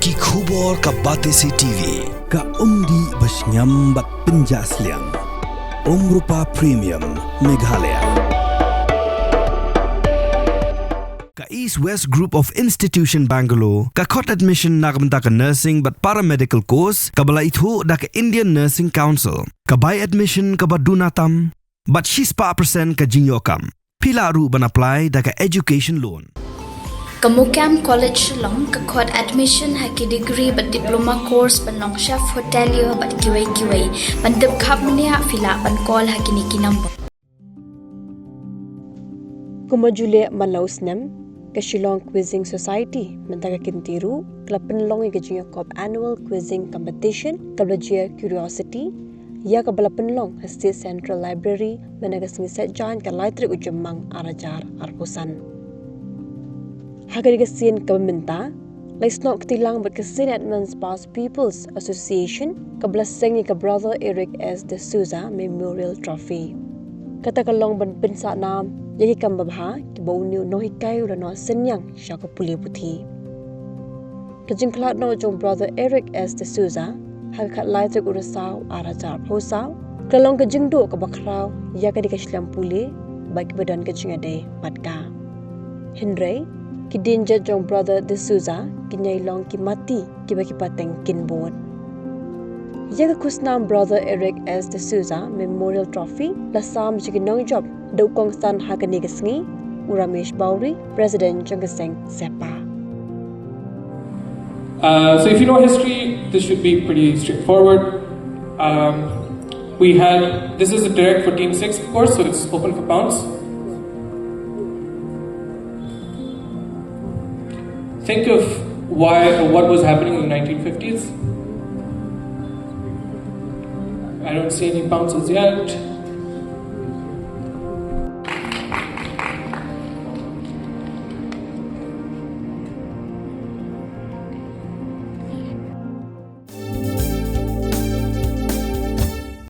Ki khubor ka Batesi TV. Ka umdi basnyambat penjaslian. Rupa Premium Meghalaya. Ka East West Group of Institution Bangalore. Ka khot admission nagamta ka nursing but paramedical course. Ka bala ithu da ka Indian Nursing Council. Ka buy admission ka badunatam. But she's pa percent ka jinyokam. Pila ru ban apply da ka education loan. Kamukam College long kakot admission haki degree but diploma course panong chef hotelier but QA pandep khap mania fila pan call haki niki number Kumajule Malausnem Kashilong Quizzing Society Mentaga Kintiru Klapan long igajinga kop annual quizzing competition Kablajia Curiosity Ya kabalapan long State Central Library Menagas ngiset jan ka laitri ujemang arajar arpusan Hagarigasin kaminta, laisnok ketilang but kasin Edmonds Past People's Association kablaseng ka Brother Eric S. De Souza Memorial Trophy. Katakalong ban pinsa nam yagi kambabha kibauniw no hikay urano senyang siya ko puli puti. Kajingklat no Jong Brother Eric S. De Souza hagkat laitig urasaw arajar posaw kalong kajingdo kabakraw yaga di kaslam puli baik badan kajingade matka. Henry Kidinja Jong Brother De Souza kinyay long kimati kipateng kinbon. Yaga kusnam Brother Eric S. De Souza Memorial Trophy lasam jiginong job daukong san haganigasngi Uramesh Bauri President Jongaseng Seppa. So if you know history, this should be pretty straightforward. This is a direct for Team 6 of course, so it's open for pounds. Think of what was happening in the 1950s. I don't see any bounces yet.